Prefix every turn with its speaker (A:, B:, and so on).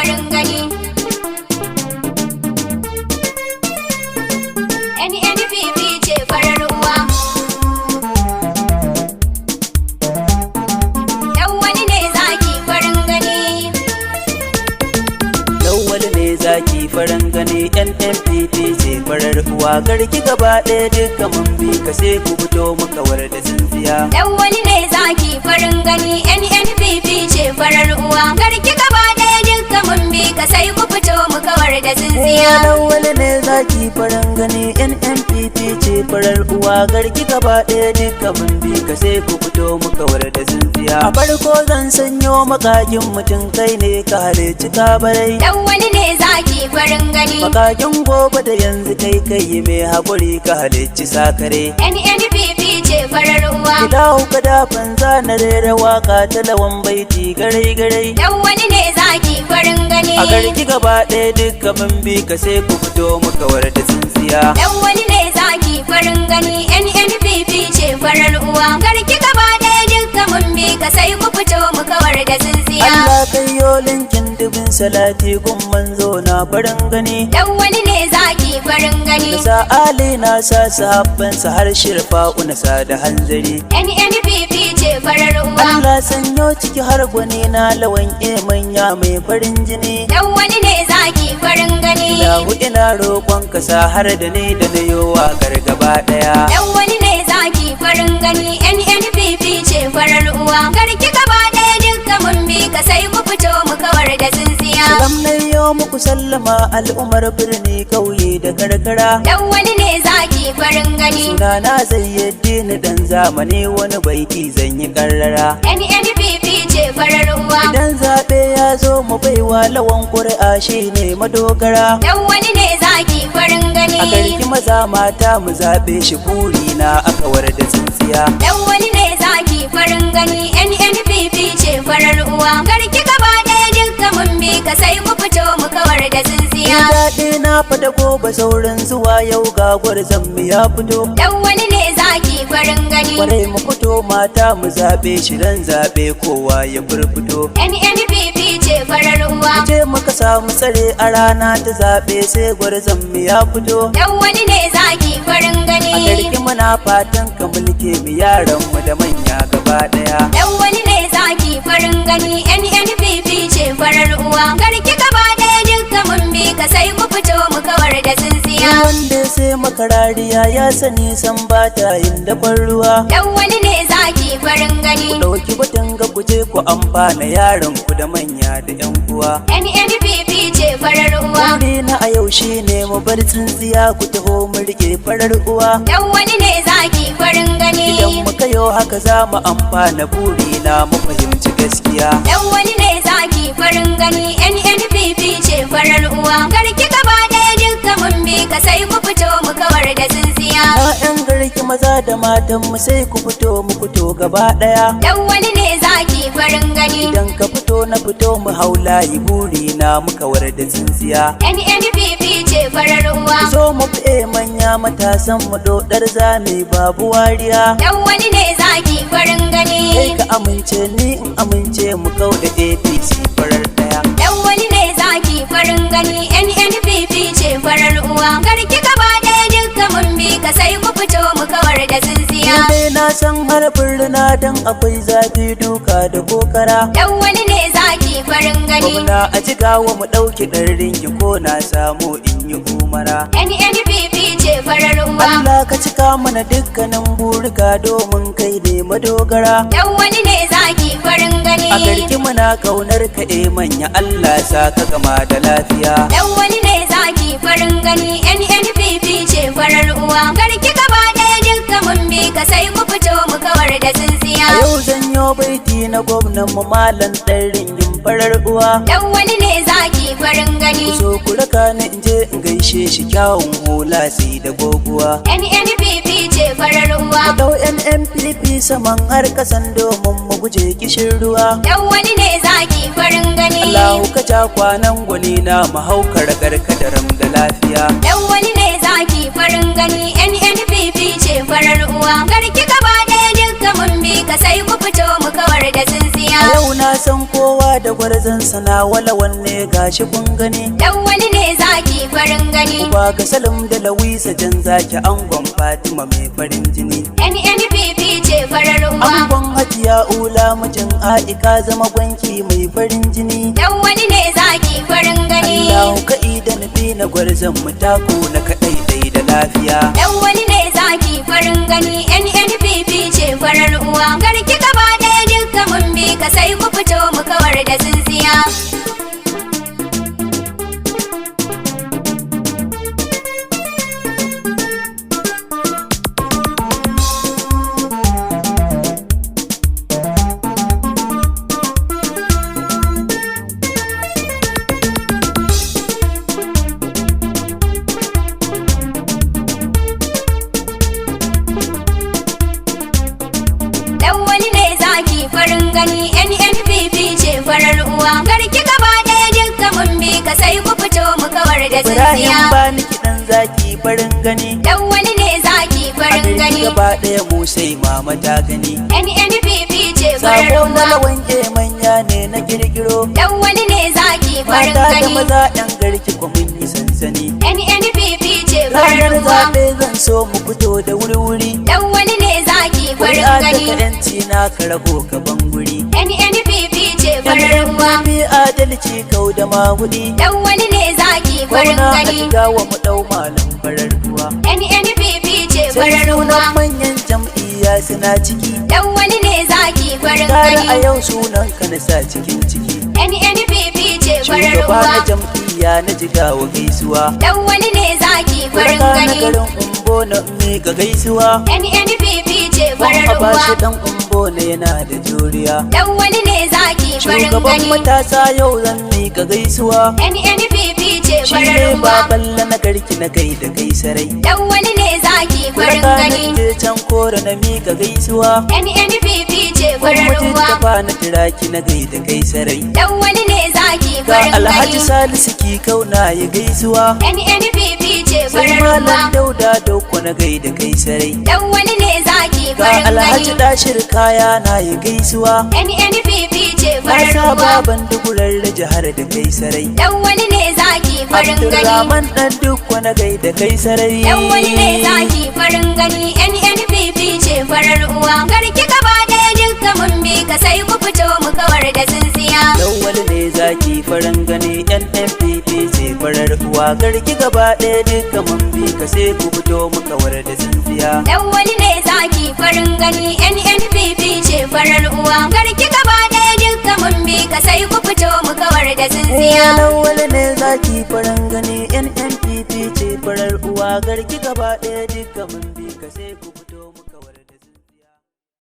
A: farin gani. NNPP ce farar uwa. Lawali ne zaki farin gani.
B: Lawali ne zaki farin gani. NNPP ce farar uwa. Garki gaba ɗaya duka mun bi ka sai ku fito mu kawar da tsintsiya.
A: Lawali ne zaki farin gani. NNPP ce farar uwa. Garki gaba ɗaya duka mun bi ka sai ku fito mu kawar da tsintsiya.
B: Lawali ne zaki farin gani. NNPP ce farar uwa. Garki gaba ɗaya duka mun bi ka sai ku fito mu kawar da tsintsiya. A farko zan sanyo makakin mutum kai ne ka halicci kabarai.
A: Lawali ne zaki farin gani.
B: Makakin gobe da yanzu kai mai haƙuri ka halicci sakare.
A: NNPP ce farar uwa.
B: Kidahu ka dafan zana rera waka ta lawan baiti garai-garai.
A: Lawali ne zaki farin gani.
B: A garki gaba ɗaya duka mun bi ka sai ku fito mu kawar da tsintsiya.
A: Lawali ne zaki farin gani. NNPP ce farar uwa. Garki gaba ɗaya duka mun bi ka sai ku fito mu kawar da tsintsiya.
B: Allah kai yo linkin dubin salati gun manzo na farin gani.
A: Lawali ne zaki farin gani.
B: Nasa Ali na sa sahabbansa har shirfa'u na sa da hanzari.
A: NNPP ce farar uwa.
B: Allah sanyo ciki har gwani na lawan manya mai farin jini.
A: Lawali ne zaki farin gani.
B: Ilahu ina roƙon ka sa har da ni da na yo waƙar gaba ɗaya.
A: Lawali ne zaki farin gani. NNPP ce farar uwa. Garki gaba ɗaya duka mun bi ka sai ku fito mu kawar da tsintsiya.
B: Salam na yo muku sallama al'ummar birni kauye da karkara.
A: Lawali ne zaki farin gani.
B: Suna na zayyedn dan zamani wani baiti zan yi karrara.
A: NNPP ce farar uwa.
B: Idan zaɓe ya zo mu baiwa lawan ƙuri'a shine madogara.
A: Lawali ne zaki farin gani.
B: A garki maza mata mu zaɓe shi burina a kawar da tsintsiya.
A: Lawali ne zaki farin gani. NNPP ce farar uwa. Garki gaba ɗaya duka mun bi ka sai ku fito mu kawar da tsintsiya.
B: Daɗi na fada gobe saurin zuwa yau ga gwarzon mu ya fito.
A: Lawali ne zaki farin gani.
B: Kwarai mu fito mata mu zaɓe shi dan zaɓe kowa ya furfuto.
A: NNPP ce farar uwa.
B: Je muka samu tsare a rana ta zaɓe sai gwarzon mu ya fito.
A: Lawali ne zaki farin gani.
B: A garki muna fatan ka mulke mu yaran mu da manya gaba ɗaya.
A: Lawali ne zaki farin gani. NNPP ce farar uwa. Garki gaba ɗaya duka mun bi ka sai ku fito mu kawar da tsintsiya.
B: Wanda sai makarariya ya sani san ba ta yin daban ruwa.
A: Lawali ne zaki farin gani.
B: Ɗauki batun ga kuje ku amfana yaran ku da manya da ƴan uwa.
A: NNPP ce farar uwa.
B: Wuri na a yau shine mu bar tsintsiya ku taho mu rike farar uwa.
A: Lawali ne zaki farin gani.
B: Idan muka yo haka za mu amfana burina mu fahimci gaskiya.
A: Lawali ne zaki farin gani. NNPP ce farar uwa. Garki gaba ɗaya duka mun bi ka sai ku fito mu kawar da tsintsiya.
B: Ƴaƴan garki maza da matan mu sai ku fito mu fito gaba ɗaya.
A: Lawali ne zaki farin gani.
B: Idan ka fito na fito mu haulayi burina mu kawar da tsintsiya.
A: NNPP ce farar uwa.
B: Zo mu fi manya matasan mu dodar zane babu wariya.
A: Lawali ne zaki farin gani.
B: Kai ka amince ni in amince mu kau da APC farar ɗaya.
A: Lawali ne zaki farin gani. NNPP ce farar uwa. Garki gaba ɗaya duka mun bi ka sai ku fito mu kawar da tsintsiya.
B: Dai na san harfin rina dan akwai zafi duka da kokara.
A: Lawali ne zaki farin gani.
B: Gwamna a jigawa mu ɗauki ɗan ringi ko na samu in yi umara.
A: NNPP ce farar uwa.
B: Allah ka cika mana dukkanin burika domin kai ne madogara.
A: Lawali ne zaki farin gani.
B: A garki muna kaunar ka manya Allah sa ka gama da lafiya.
A: Lawali ne zaki farin gani. NNPP ce farar uwa. Garki gaba ɗaya duka mun bi ka sai ku fito mu kawar da tsintsiya.
B: A yau zan yo baiti na gwamnan mu malam ɗan ringin farar uwa.
A: Lawali ne zaki farin gani.
B: So ku raka ni in je in gaishe shi kyawun hula sai da goguwa.
A: NNPP ce farar uwa.
B: Ku ɗau NNPP saman har kasan domin mu guje kishin ruwa.
A: Lawali ne zaki farin gani.
B: Allahu ka ja kwanan gwani na mahaukar garkadaram da lafiya.
A: Lawali ne zaki farin gani. NNPP ce farar uwa. Garki gaba ɗaya duka mun bi ka sai ku fito mu kawar da tsintsiya.
B: A yau na san kowa da da gwarzon sana wala wanne gashi kun gani.
A: lawali ne zaki farin gani.
B: Uba ga Salim da Lawisa jan zaki angon Fatima mai farin jini.
A: NNPP ce farar uwa.
B: Angon Hajiya Ula mijin Aika zama gwanki mai farin jini.
A: lawali ne zaki farin gani.
B: Allahu ka'i da nufi na gwarzon mu tako na kaɗai dai da lafiya.
A: lawali ne zaki farin gani. NNPP ce farar uwa. Garki gaba ɗaya dukka mun bi ka sai ku fito mu kawar da tsintsiya. lawali ne zaki farin gani. NNPP ce farar uwa. Garki gaba ɗaya dukka mun bi ka sai ku fito mu kawar da tsintsiya.
B: Ibrahim ba ni kiɗan zaki farin gani.
A: lawali ne zaki farin gani.
B: Gaba ɗaya mu sai mama ta gani.
A: NNPP ce farar
B: Sabo na
A: uwa.
B: lawanke manya ne na girgiro.
A: lawali ne zaki farin
B: Mata da
A: gani.
B: maza ɗan garki ko mun yi sansani.
A: NNPP ce farar
B: Ranar
A: uwa.
B: zaɓe zan so mu fito da wuri-wuri.
A: lawali ne zaki farin
B: Kuri'a ta
A: gani.
B: kaɗanci na ka rago gaban guri.
A: NNPP ce farar uwa.
B: Bi adalci kau da mahudi.
A: lawali ne zaki farin
B: Gwamna a
A: gani.
B: jigawa mu ɗau malam farar ruwa.
A: NNPP ce
B: Sai
A: farar uwa.
B: sunan manyan jam'iyya suna ciki.
A: lawali ne zaki farin
B: Tare a
A: gani.
B: yau sunan ka na sa cikin ciki.
A: NNPP ce farar
B: Shugaba na
A: uwa.
B: jam'iyya na jigawa gaisuwa.
A: lawali ne zaki farin
B: Barka na
A: gani.
B: garin umbo na miƙa gaisuwa.
A: NNPP ce
B: Ban
A: farar
B: a bashi
A: uwa.
B: dan umbo na yana da juriya.
A: lawali ne zaki farin
B: Shugaban
A: gani.
B: matasa yau zan miƙa gaisuwa.
A: NNPP ce
B: Shi
A: farar
B: ne
A: uwa.
B: baballa na garki na gai da gaisarai.
A: lawali ne zaki farin
B: Barka na
A: gani.
B: je can kora na miƙa gaisuwa.
A: NNPP ce
B: Ban
A: farar
B: mutum
A: uwa.
B: tafa na tiraki na gai da gaisarai.
A: lawali ne zaki
B: Ga
A: farin
B: Alhaji
A: gani.
B: Salisu ki kauna ya gaisuwa.
A: NNPP ce
B: Sai
A: farar uwa.
B: Malam Dauda Dauko na gai da gaisarai.
A: lawali ne zaki
B: Ga
A: farin
B: Alhaji
A: gani.
B: Dashir kaya na ya gaisuwa.
A: NNPP ce
B: Na
A: farar
B: sa
A: uwa.
B: baban dugurar da jihar da gaisarai.
A: lawali ne zaki farin gani.
B: Abdulrahman dan duk wani gai da gaisarai.
A: lawali ne zaki farin gani. NNPP ce farar uwa. Garki gaba ɗaya dukka mun bi ka sai ku fito mu kawar da tsintsiya.
B: Lawali ne zaki farin gani. NNPP ce farar uwa. Garki gaba ɗaya duka mun bi ka sai ku fito mu kawar da tsintsiya.
A: lawali ne zaki farin gani. NNPP ce farar uwa. Garki gaba ɗaya dukka mun bi ka sai ku fito mu kawar da tsintsiya.
B: Lawali ne zaki farin gani. NNPP ce farar uwa. Garki gaba ɗaya duka mun bi ka sai ku fito